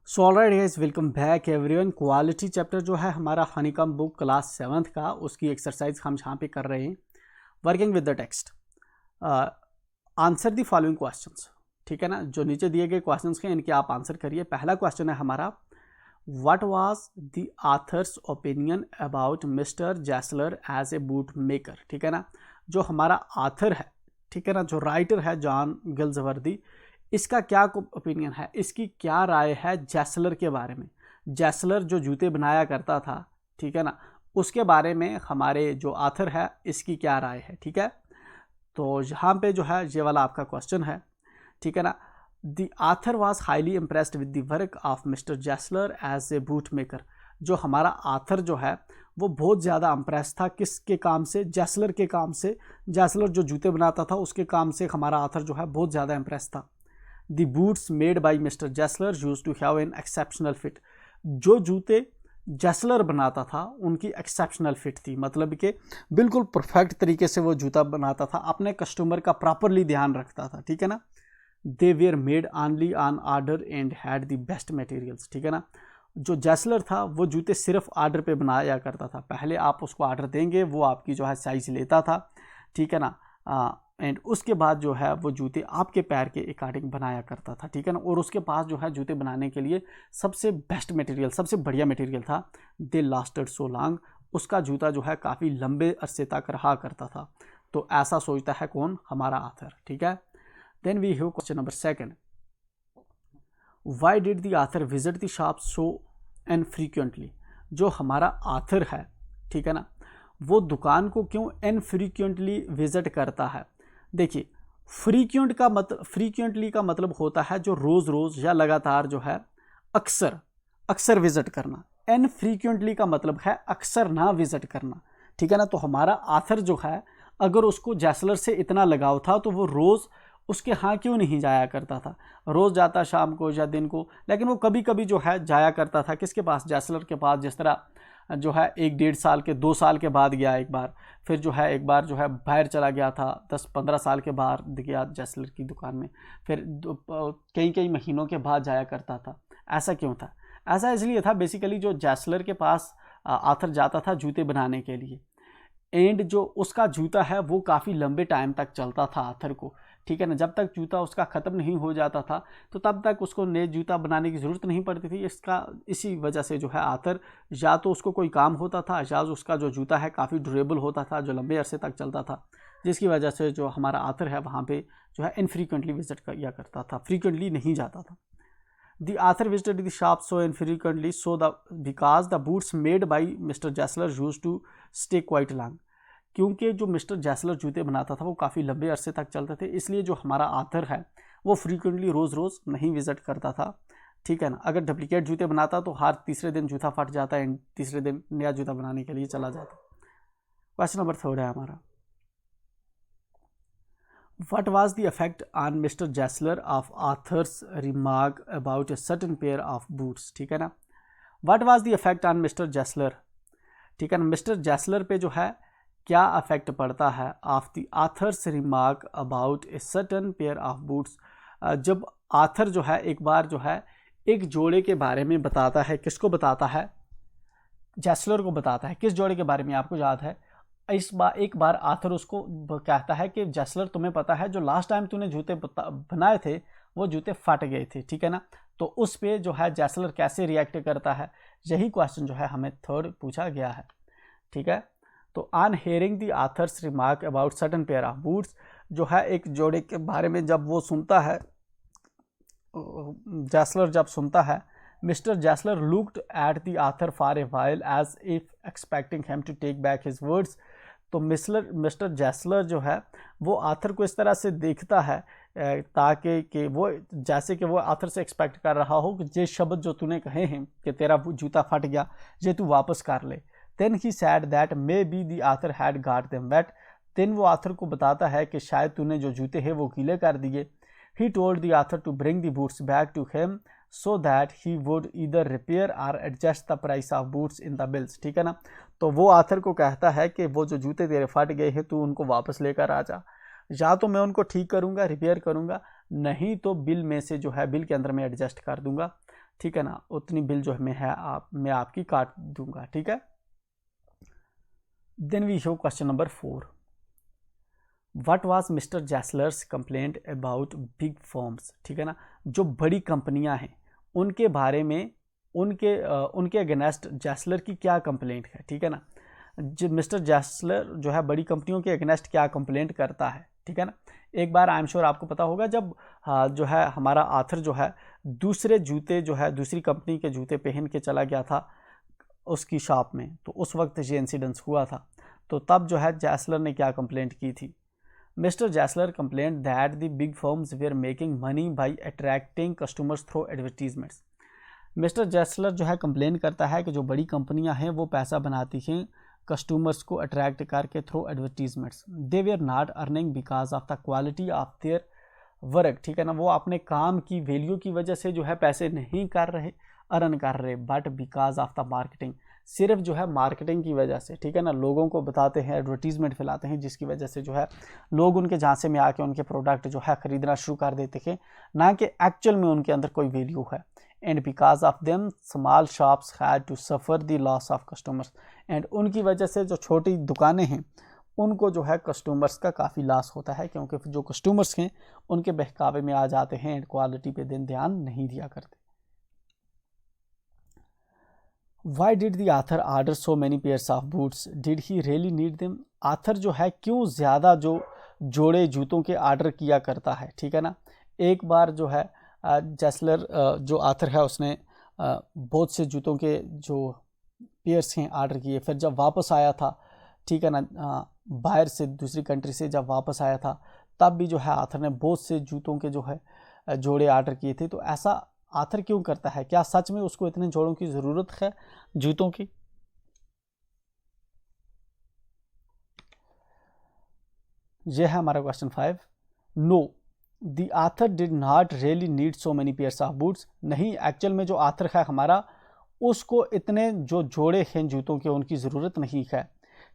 So alright guys, welcome back everyone. Quality chapter जो है हमारा हनीकम बुक क्लास 7th का, उसकी एक्सरसाइज हम यहाँ पे कर रहे हैं। Working with the text, answer the following questions. ठीक है ना, जो नीचे दिए गए क्वेश्चंस हैं इनके आप आंसर करिए। पहला क्वेश्चन है हमारा, what was the author's opinion about mister Gessler as a boot maker. ठीक है ना, जो हमारा ऑथर है, ठीक है ना, जो राइटर है जॉन गिल्सवर्दी, इसका क्या ओपिनियन है, इसकी क्या राय है जैसलर के बारे में। जैसलर जो जूते बनाया करता था, ठीक है ना, उसके बारे में हमारे जो ऑथर है इसकी क्या राय है। ठीक है, तो यहाँ पे जो है ये वाला आपका क्वेश्चन है। ठीक है ना, the author was highly impressed with the work of mister Gessler as a boot maker. जो हमारा ऑथर जो है वो बहुत ज़्यादा इम्प्रेस था किसके काम से, जैसलर के काम से। जैसलर जो जूते बनाता था उसके काम से हमारा ऑथर जो है बहुत ज़्यादा इम्प्रेस था। The boots made by Mr. Jessler used to have an exceptional fit। जो जूते जैसलर बनाता था उनकी एक्सेप्शनल फिट थी, मतलब कि बिल्कुल परफेक्ट तरीके से वो जूता बनाता था, अपने कस्टमर का प्रॉपरली ध्यान रखता था। ठीक है ना, they were made only on order and had the best materials. ठीक है ना, जो जैसलर था वो जूते सिर्फ ऑर्डर पे बनाया करता था। पहले आप उसको ऑर्डर देंगे, वो आपकी जो है साइज लेता था। ठीक है ना, एंड उसके बाद जो है वो जूते आपके पैर के अकॉर्डिंग बनाया करता था। ठीक है ना, और उसके पास जो है जूते बनाने के लिए सबसे बेस्ट मटेरियल, सबसे बढ़िया मटेरियल था। दे लास्टेड सो लॉन्ग, उसका जूता जो है काफ़ी लंबे अरसे तक रहा करता था। तो ऐसा सोचता है कौन, हमारा ऑथर। ठीक है, then we have question number 2। Why did the author visit the shop so infrequently. जो हमारा ऑथर है, ठीक है ना, वो दुकान को क्यों इनफ्रीक्वेंटली विजिट करता है। देखिए, फ्रीक्वेंटली का मतलब होता है जो रोज़ रोज़ या लगातार जो है अक्सर अक्सर विजिट करना। इनफ्रीक्वेंटली का मतलब है अक्सर ना विजिट करना। ठीक है ना, तो हमारा ऑथर जो है अगर उसको जैसलर से इतना लगाव था तो वो रोज़ उसके यहाँ क्यों नहीं जाया करता था। रोज़ जाता शाम को या दिन को, लेकिन वो कभी कभी जो है जाया करता था किसके पास, जैसलर के पास। जिस तरह जो है 1-1.5 साल के 2 साल के बाद गया एक बार, फिर जो है एक बार जो है बाहर चला गया था 10-15 साल के बाद गया जैसलर की दुकान में, फिर कई महीनों के बाद जाया करता था। ऐसा क्यों था? ऐसा इसलिए था बेसिकली, जो जैसलर के पास ऑथर जाता था जूते बनाने के लिए, एंड जो उसका जूता है वो काफ़ी लंबे टाइम तक चलता था ऑथर को। ठीक है ना, जब तक जूता उसका ख़त्म नहीं हो जाता था तो तब तक उसको नए जूता बनाने की ज़रूरत नहीं पड़ती थी। इसी वजह से जो है ऑथर, या तो उसको कोई काम होता था या उसका जो जूता है काफ़ी ड्यूरेबल होता था, जो लंबे अरसे तक चलता था, जिसकी वजह से जो हमारा ऑथर है वहाँ पे जो है इनफ्रीक्वेंटली विजिट किया करता था, फ्रीक्वेंटली नहीं जाता था। The author visited the shop so infrequently because the boots made by Mr. Jessler used to stay quite long। क्योंकि जो मिस्टर जैसलर जूते बनाता था वो काफ़ी लंबे अरसे तक चलते थे, इसलिए जो हमारा ऑथर है वो फ्रीक्वेंटली रोज़ रोज़ नहीं विजिट करता था। ठीक है ना, अगर डुप्लीकेट जूते बनाता तो हर तीसरे दिन जूता फट जाता एंड तीसरे दिन नया जूता बनाने के लिए चला जाता। क्वेश्चन नंबर 3 है हमारा, What was the effect on Mr. Jessler of author's remark about a certain pair of boots। ठीक है ना, What was the effect on Mr. Jessler। ठीक है ना, मिस्टर जैसलर पे जो है क्या अफेक्ट पड़ता है of the authors remark about a certain pair of boots. जब आथर जो है एक बार जो है एक जोड़े के बारे में बताता है, किसको बताता है, जैसलर को बताता है। किस जोड़े के बारे में आपको याद है? एक बार आथर उसको कहता है कि जैसलर, तुम्हें पता है जो लास्ट टाइम तूने जूते बनाए थे वो जूते फट गए थे। ठीक है ना, तो उस पे जो है जैसलर कैसे रिएक्ट करता है, यही क्वेश्चन जो है हमें 3rd पूछा गया है। ठीक है, तो on hearing the authors remark about certain pair of boots, जो है एक जोड़े के बारे में जब वो सुनता है, जैसलर जब सुनता है, mister Gessler looked at the author for a while as if expecting him to take back his words. तो मिस्टर जैसलर जो है वो आथर को इस तरह से देखता है ताकि कि वो, जैसे कि वो आथर से एक्सपेक्ट कर रहा हो कि ये शब्द जो तूने कहे हैं कि तेरा जूता फट गया, ये तू वापस कर ले। Then he said that maybe the author had got them wet. देन वो आथर को बताता है कि शायद तूने जो जूते हैं वो गीले कर दिए। He told the author to bring the boots back to him so that he would either repair or adjust the price of boots in the bills. ठीक है ना, तो वो आथर को कहता है कि वो जो जूते तेरे फट गए हैं तू उनको वापस लेकर आ जा, या तो मैं उनको ठीक करूँगा, रिपेयर करूँगा, नहीं तो बिल में से जो है बिल के अंदर मैं एडजस्ट कर दूँगा। ठीक है ना, उतनी बिल जो मैं है मैं आपकी काट दूंगा, ठीक है। Then we show question number 4, what was mister Gessler's complaint about big firms, ठीक है ना, जो बड़ी कंपनियां हैं उनके बारे में उनके अगेंस्ट जैसलर की क्या कंप्लेंट है, ठीक है ना। जो मिस्टर जैसलर जो है बड़ी कंपनियों के अगेंस्ट क्या कंप्लेंट करता है, ठीक है ना। एक बार आई एम श्योर आपको पता होगा, जब जो है हमारा आथर जो है दूसरे जूते जो है दूसरी कंपनी के जूते पहन के चला गया था उसकी शॉप में, तो उस वक्त ये इंसिडेंस हुआ था। तो तब जो है जैसलर ने क्या कंप्लेंट की थी। Mister Gessler complaint that the big firms were making money by attracting customers through advertisements. Mister Gessler जो है कंप्लेन करता है कि जो बड़ी कंपनियां हैं वो पैसा बनाती हैं कस्टमर्स को अट्रैक्ट करके through advertisements. They were not earning because of the quality of their work, ठीक है ना, वो अपने काम की वैल्यू की वजह से जो है पैसे नहीं अर्न कर रहे, but because of the marketing, सिर्फ जो है मार्केटिंग की वजह से, ठीक है ना, लोगों को बताते हैं, एडवर्टीजमेंट फैलाते हैं, जिसकी वजह से जो है लोग उनके झांसे में आके उनके प्रोडक्ट जो है खरीदना शुरू कर देते हैं, ना कि एक्चुअल में उनके अंदर कोई वैल्यू है। And because of them small shops had to suffer the loss of customers, and उनकी वजह से जो छोटी दुकानें हैं उनको जो है कस्टमर्स का काफ़ी लॉस होता है, क्योंकि जो कस्टमर्स हैं उनके बहकावे में आ जाते हैं एंड क्वालिटी पे ध्यान नहीं दिया करते। Why did the author order so many pairs of boots? Did he really need them? Author जो है क्यों ज़्यादा जो जोड़े जूतों के आर्डर किया करता है, ठीक है ना। एक बार जो है जैसलर जो आथर है उसने बहुत से जूतों के जो पेयर्स हैं आर्डर किए, फिर जब वापस आया था, ठीक है ना, बाहर से दूसरी कंट्री से जब वापस आया था तब भी जो है आथर ने बहुत से जूतों के जो है जोड़े आर्डर किए थे। तो ऐसा आथर क्यों करता है, क्या सच में उसको इतने जोड़ों की ज़रूरत है जूतों की। यह है हमारा question 5। No, the author did not really need so many pairs of boots. नहीं, एक्चुअल में जो आथर है हमारा उसको इतने जो जोड़े हैं जूतों के उनकी ज़रूरत नहीं है।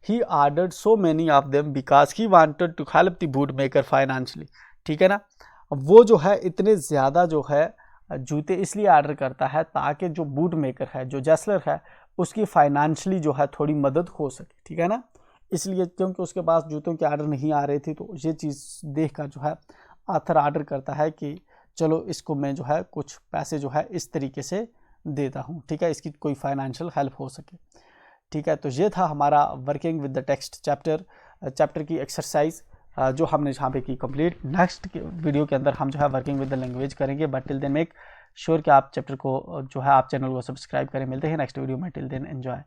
He ordered so many of them because he wanted to help the boot maker financially, ठीक है ना। वो जो है इतने ज़्यादा जो है जूते इसलिए ऑर्डर करता है ताकि जो बूट मेकर है, जो जैसलर है, उसकी फाइनेंशियली जो है थोड़ी मदद हो सके, ठीक है ना। इसलिए क्योंकि उसके पास जूतों के ऑर्डर नहीं आ रहे थे, तो ये चीज़ देख कर जो है आथर ऑर्डर करता है कि चलो इसको मैं जो है कुछ पैसे जो है इस तरीके से देता हूँ, ठीक है, इसकी कोई फाइनेंशियल हेल्प हो सके, ठीक है। तो ये था हमारा working with the text chapter की एक्सरसाइज जो हमने यहाँ पे की कंप्लीट। नेक्स्ट वीडियो के अंदर हम जो है वर्किंग विद द लैंग्वेज करेंगे, but till then make sure कि आप चैप्टर को जो है आप चैनल को सब्सक्राइब करें। मिलते हैं नेक्स्ट वीडियो में, टिल देन एंजॉय।